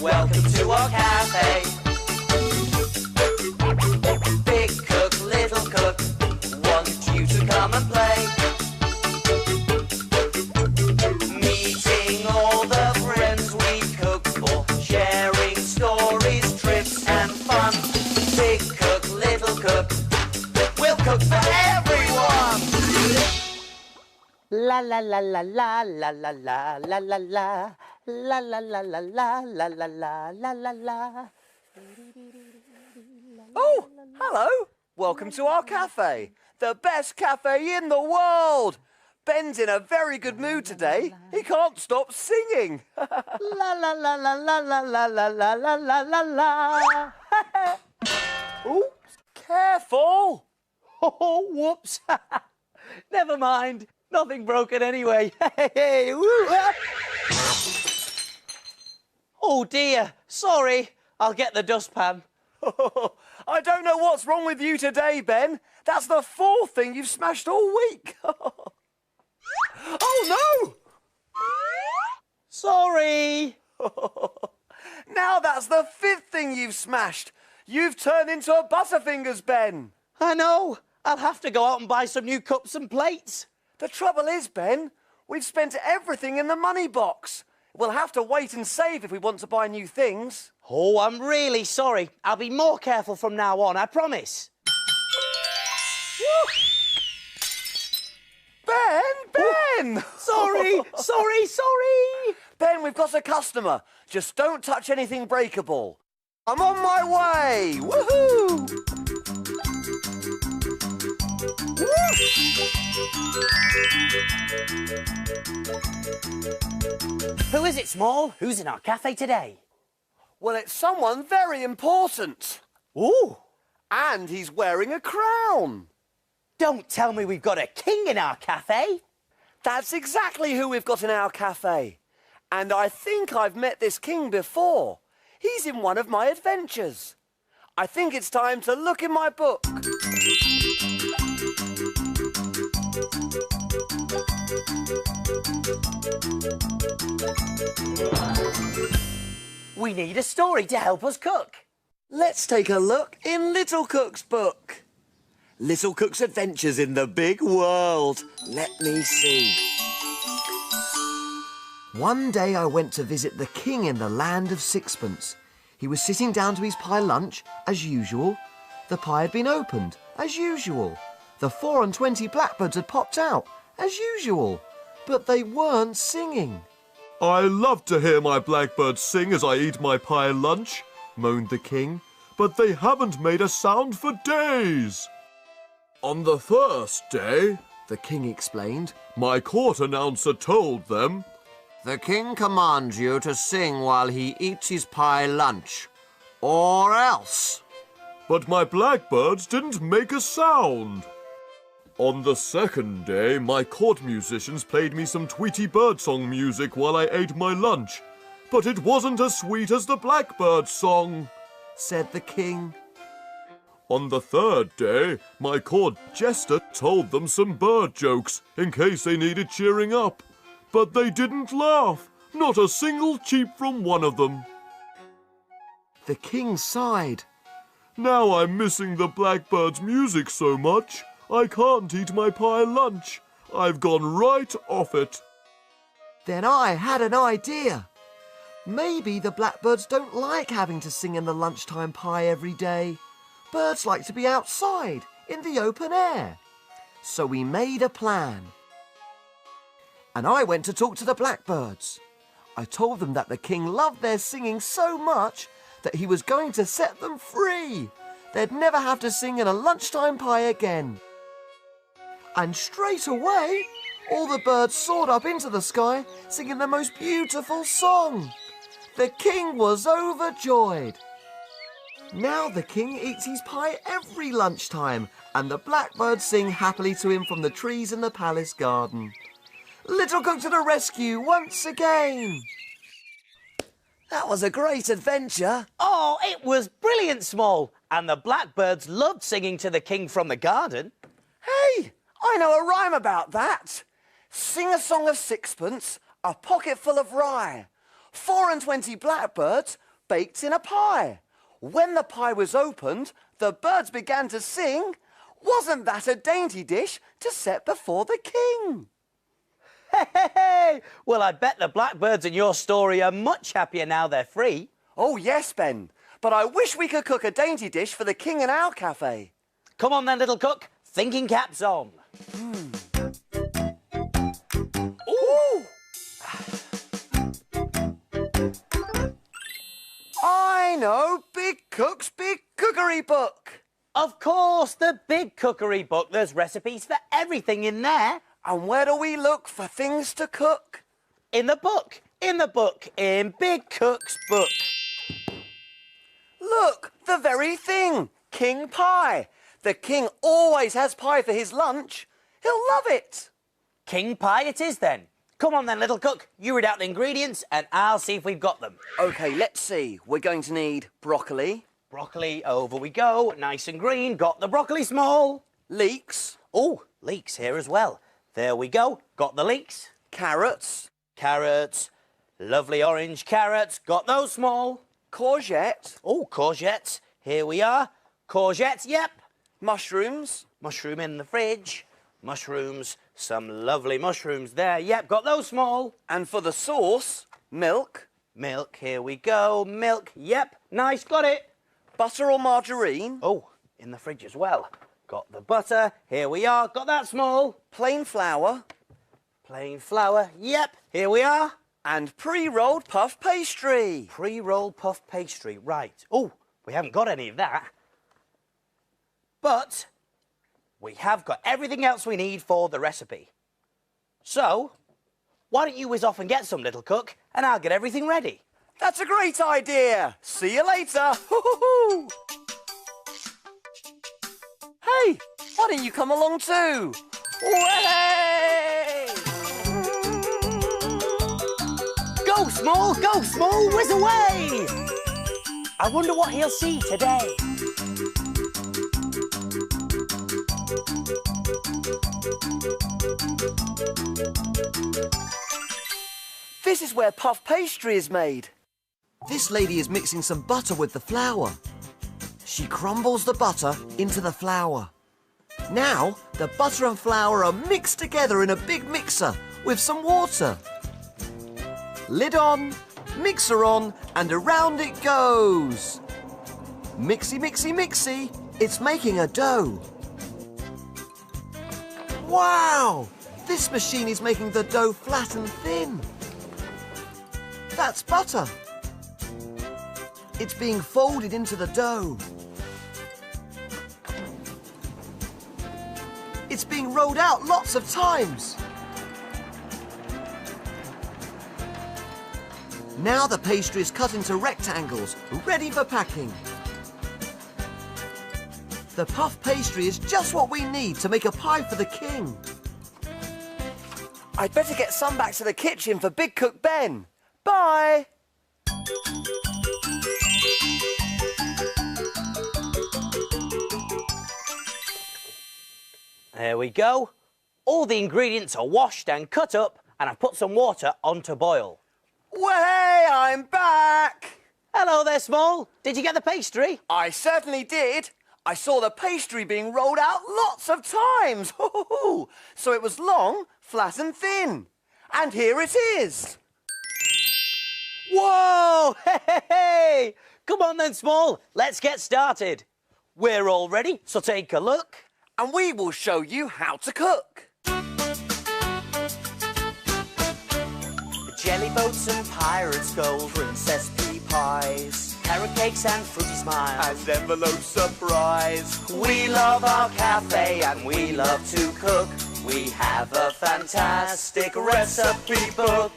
Welcome to our cafe. Big cook, little cook, want you to come and play. Meeting all the friends we cook for, sharing stories, trips and fun. Big cook, little cook, we'll cook for everyone. La la la la la la la la la la la. La la la la la la la la la la la. Oh, hello. Welcome to our cafe. The best cafe in the world. Ben's in a very good mood today. He can't stop singing. La la la la la la la la la la la la la. Oh, careful. Oh, whoops. Never mind. Nothing broken anyway. Oh dear. Sorry. I'll get the dustpan. I don't know what's wrong with you today, Ben. That's the fourth thing you've smashed all week. Oh, no! Sorry. Now that's the fifth thing you've smashed. You've turned into a Butterfingers, Ben. I know. I'll have to go out and buy some new cups and plates. The trouble is, Ben, we've spent everything in the money box. We'll have to wait and save if we want to buy new things. Oh, I'm really sorry. I'll be more careful from now on, I promise. Ben! Sorry. Ben, we've got a customer. Just don't touch anything breakable. I'm on my way! Woohoo! Who is it, Small? Who's in our cafe today? Well, it's someone very important. Ooh! And he's wearing a crown. Don't tell me we've got a king in our cafe. That's exactly who we've got in our cafe. And I think I've met this king before. He's in one of my adventures. I think it's time to look in my book. We need a story to help us cook. Let's take a look in Little Cook's book. Little Cook's Adventures in the Big World. Let me see. One day I went to visit the king in the land of Sixpence. He was sitting down to his pie lunch, as usual. The pie had been opened, as usual. The 24 blackbirds had popped out, as usual. But they weren't singing. I love to hear my blackbirds sing as I eat my pie lunch, moaned the king, but they haven't made a sound for days. On the first day, the king explained, my court announcer told them, The king commands you to sing while he eats his pie lunch, or else. But my blackbirds didn't make a sound. On the second day, my court musicians played me some Tweety birdsong music while I ate my lunch, but it wasn't as sweet as the blackbird song, said the king. On the third day, my court jester told them some bird jokes in case they needed cheering up, but they didn't laugh, not a single cheep from one of them. The king sighed. Now I'm missing the blackbird's music so much, I can't eat my pie lunch. I've gone right off it. Then I had an idea. Maybe the blackbirds don't like having to sing in the lunchtime pie every day. Birds like to be outside, in the open air. So we made a plan. And I went to talk to the blackbirds. I told them that the king loved their singing so much that he was going to set them free. They'd never have to sing in a lunchtime pie again. And straight away, all the birds soared up into the sky, singing the most beautiful song. The king was overjoyed. Now the king eats his pie every lunchtime, and the blackbirds sing happily to him from the trees in the palace garden. Little Cook to the rescue once again. That was a great adventure. Oh, it was brilliant, Small. And the blackbirds loved singing to the king from the garden. Hey, I know a rhyme about that. Sing a song of sixpence, a pocket full of rye. 24 blackbirds baked in a pie. When the pie was opened, the birds began to sing. Wasn't that a dainty dish to set before the king? Hey! Well, I bet the blackbirds in your story are much happier now they're free. Oh, yes, Ben. But I wish we could cook a dainty dish for the king in our cafe. Come on then, little cook. Thinking caps on. Ooh! I know, Big Cook's Big Cookery book. Of course, the Big Cookery book. There's recipes for everything in there. And where do we look for things to cook? In the book. In Big Cook's book. Look, the very thing. King pie. The king always has pie for his lunch. He'll love it. King pie it is then. Come on then, little cook. You read out the ingredients and I'll see if we've got them. OK, let's see. We're going to need broccoli. Broccoli, over we go. Nice and green. Got the broccoli small. Leeks. Oh, leeks here as well. There we go. Got the leeks. Carrots. Carrots. Lovely orange carrots. Got those small. Courgette. Oh, courgettes. Here we are. Courgettes, yep. Mushrooms. Mushroom in the fridge. Mushrooms. Some lovely mushrooms there. Yep, got those small. And for the sauce, milk. Milk, here we go. Milk, yep. Nice, got it. Butter or margarine. Oh, in the fridge as well. Got the butter. Here we are. Got that small. Plain flour. Plain flour. Yep, here we are. And pre-rolled puff pastry. Pre-rolled puff pastry. Right. Oh, we haven't got any of that. But we have got everything else we need for the recipe. So, why don't you whiz off and get some, little cook, and I'll get everything ready. That's a great idea. See you later. Hoo-hoo-hoo. Hey, why don't you come along too? Way! Go, Small, whiz away! I wonder what he'll see today. This is where puff pastry is made. This lady is mixing some butter with the flour. She crumbles the butter into the flour. Now, the butter and flour are mixed together in a big mixer with some water. Lid on, mixer on, and around it goes. Mixy, mixy, mixy. It's making a dough. Wow! This machine is making the dough flat and thin. That's butter. It's being folded into the dough. It's being rolled out lots of times. Now the pastry is cut into rectangles, ready for packing. The puff pastry is just what we need to make a pie for the king. I'd better get some back to the kitchen for Big Cook Ben. Bye! There we go. All the ingredients are washed and cut up, and I've put some water on to boil. Way, I'm back! Hello there, Small. Did you get the pastry? I certainly did. I saw the pastry being rolled out lots of times. So it was long, flat and thin. And here it is. Whoa! Hey! Come on then, Small. Let's get started. We're all ready, so take a look. And we will show you how to cook. Jelly boats and pirates, gold princess pea pies, carrot cakes and fruity smiles, And envelope surprise. we love our cafe and we love to cook. We have a fantastic recipe book.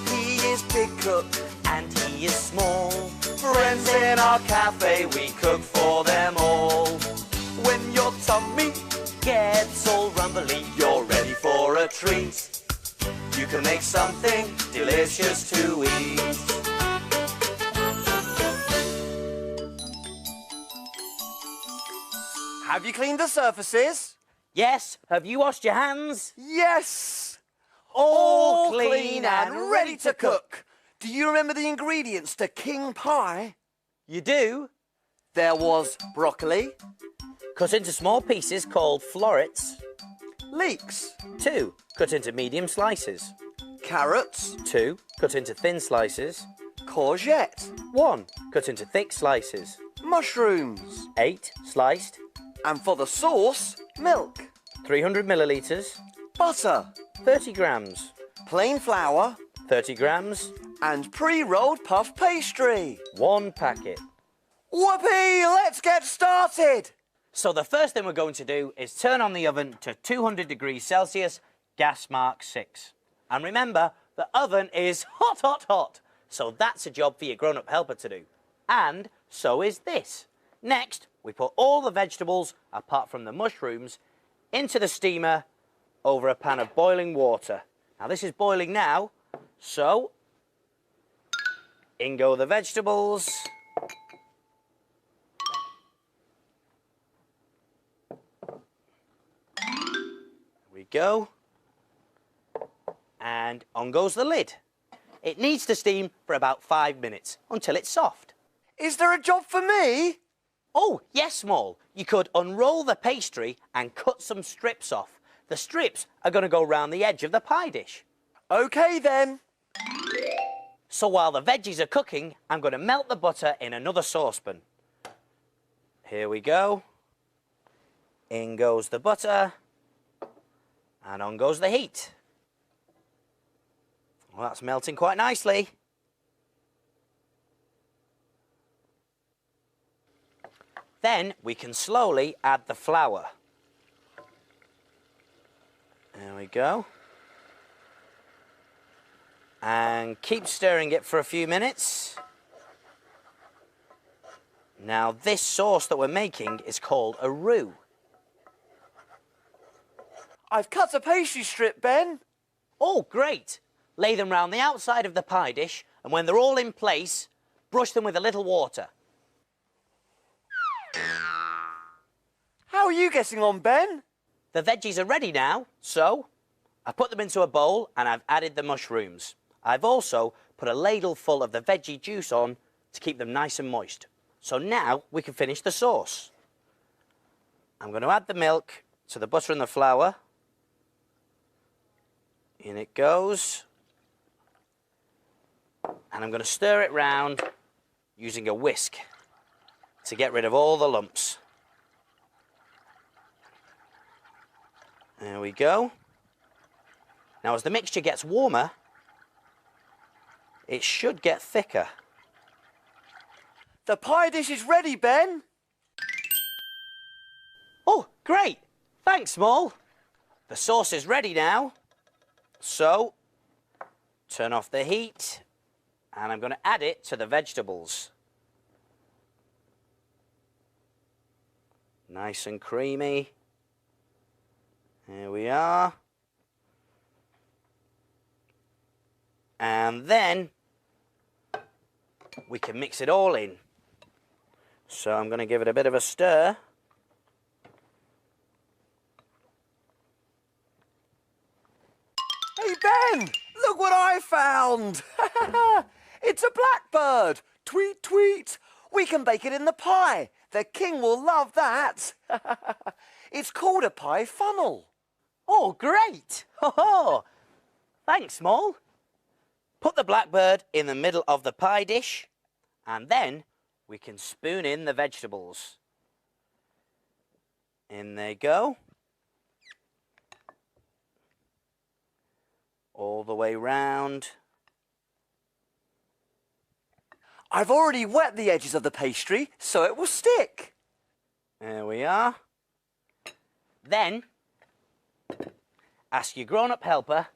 He is Big Cook. And he is small. Friends in our cafe, we cook for them all. When your tummy Gets all rumbly, you're ready for a treat. You can make something delicious to eat. Have you cleaned the surfaces? Yes, have you washed your hands? Yes! All Clean and ready to cook. Do you remember the ingredients to king pie? You do? There was broccoli, Cut into small pieces called florets. leeks, 2. Cut into medium slices. carrots, 2. Cut into thin slices. courgette, 1. Cut into thick slices. mushrooms, 8. Sliced. and for the sauce, milk, 300 millilitres. butter, 30 grams. plain flour, 30 grams. and pre-rolled puff pastry. 1 packet. Whoopee! Let's get started! So the first thing we're going to do is turn on the oven to 200 degrees Celsius, gas mark 6. And remember, the oven is hot, hot, hot. So that's a job for your grown-up helper to do. And so is this. Next, we put all the vegetables, apart from the mushrooms, into the steamer over a pan of boiling water. Now this is boiling now, so in go the vegetables. We go, and on goes the lid. It needs to steam for about 5 minutes until it's soft. Is there a job for me? Oh, yes, Small. You could unroll the pastry and cut some strips off. The strips are going to go round the edge of the pie dish. OK then. So while the veggies are cooking, I'm going to melt the butter in another saucepan. Here we go. In goes the butter. And on goes the heat. Well, that's melting quite nicely. Then we can slowly add the flour. There we go. And keep stirring it for a few minutes. Now this sauce that we're making is called a roux. I've cut a pastry strip, Ben. Oh, great. Lay them round the outside of the pie dish, and when they're all in place, brush them with a little water. How are you getting on, Ben? The veggies are ready now, so I've put them into a bowl and I've added the mushrooms. I've also put a ladle full of the veggie juice on to keep them nice and moist. So now we can finish the sauce. I'm going to add the milk to the butter and the flour. In it goes. And I'm going to stir it round using a whisk to get rid of all the lumps. There we go. Now as the mixture gets warmer, it should get thicker. The pie dish is ready, Ben. Oh, great. Thanks, Small. The sauce is ready now. So, turn off the heat, and I'm going to add it to the vegetables. Nice and creamy. Here we are. And then we can mix it all in. So I'm going to give it a bit of a stir. Hey, Ben, look what I found. It's a blackbird. Tweet, tweet. We can bake it in the pie. The king will love that. It's called a pie funnel. Oh, great! Ho-ho! Thanks, Small. Put the blackbird in the middle of the pie dish, and then we can spoon in the vegetables. In they go. All the way round. I've already wet the edges of the pastry, so it will stick. There we are. Then, ask your grown-up helper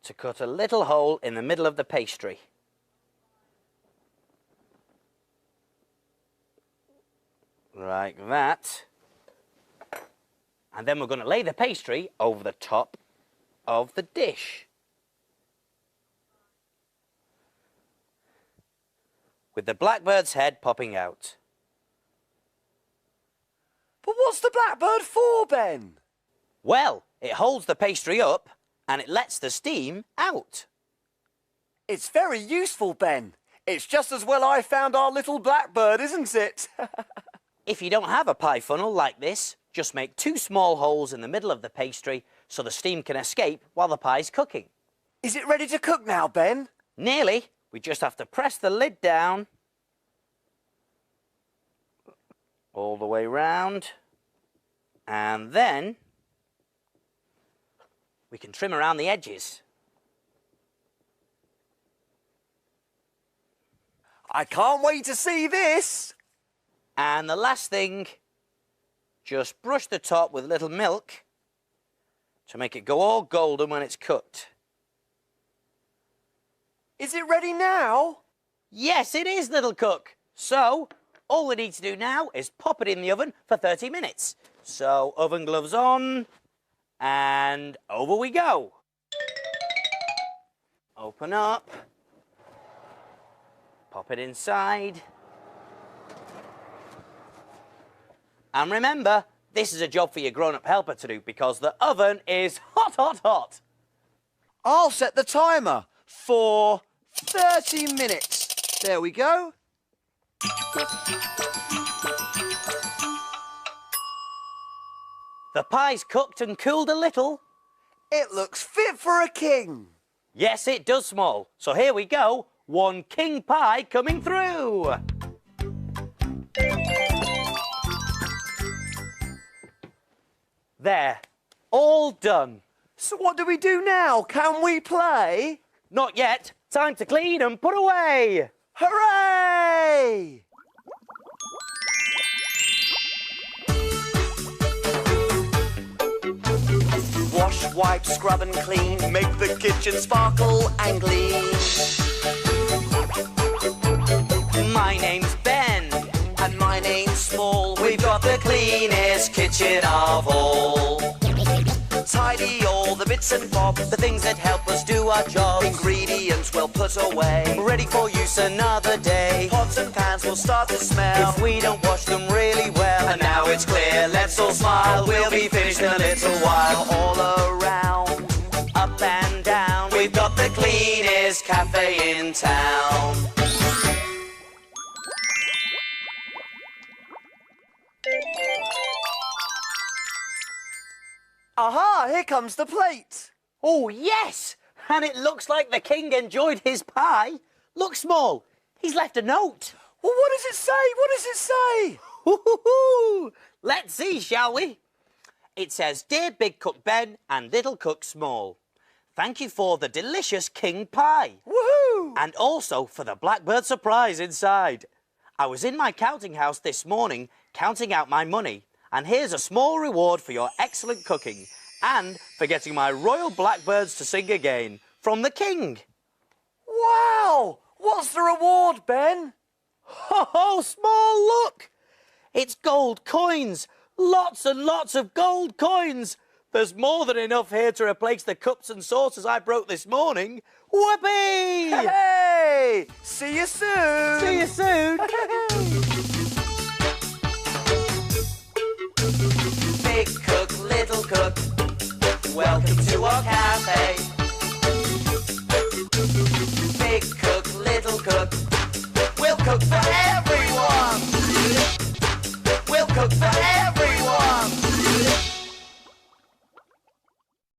to cut a little hole in the middle of the pastry. Like that. And then we're going to lay the pastry over the top of the dish. With the blackbird's head popping out. But what's the blackbird for, Ben? Well, it holds the pastry up and it lets the steam out. It's very useful, Ben. It's just as well I found our little blackbird, isn't it? If you don't have a pie funnel like this, just make 2 small holes in the middle of the pastry so the steam can escape while the pie's cooking. Is it ready to cook now, Ben? Nearly. We just have to press the lid down all the way round, and then we can trim around the edges. I can't wait to see this. And the last thing, just brush the top with a little milk to make it go all golden when it's cooked. Is it ready now? Yes, it is, little cook. So, all we need to do now is pop it in the oven for 30 minutes. So, oven gloves on, and over we go. Open up. Pop it inside. And remember, this is a job for your grown-up helper to do because the oven is hot, hot, hot. I'll set the timer for 30 minutes. There we go. The pie's cooked and cooled a little. It looks fit for a king. Yes, it does, Small. So here we go. 1 king pie coming through. There. All done. So what do we do now? Can we play? Not yet. Time to clean and put away. Hooray! Wash, wipe, scrub and clean. Make the kitchen sparkle and gleam. My name's Ben. And my name's Small. We've got the cleanest kitchen of all. Tidy all the bits and bobs, The things that help us do our jobs. ingredients well put away. Ready for use another day. Pots and pans will start to smell. If we don't wash them really well. And now it's clear, let's all smile. We'll be finished in a little while. All around, Up and down. we've got the cleanest cafe in town. Aha, here comes the plate. Oh, yes! And it looks like the king enjoyed his pie. Look, Small. He's left a note. Well, what does it say? What does it say? Hoo-hoo-hoo. Let's see, shall we? It says, Dear Big Cook Ben and Little Cook Small, thank you for the delicious king pie. Woohoo! And also for the blackbird surprise inside. I was in my counting house this morning counting out my money, and here's a small reward for your excellent cooking and for getting my royal blackbirds to sing again from the king. Wow! What's the reward, Ben? Ho-ho, Small, look! It's gold coins. Lots and lots of gold coins. There's more than enough here to replace the cups and saucers I broke this morning. Whoopee! Hey! See you soon! See you soon. Big cook, little cook, welcome to our cafe. Big cook, little cook, we'll cook for everyone. We'll cook for everyone.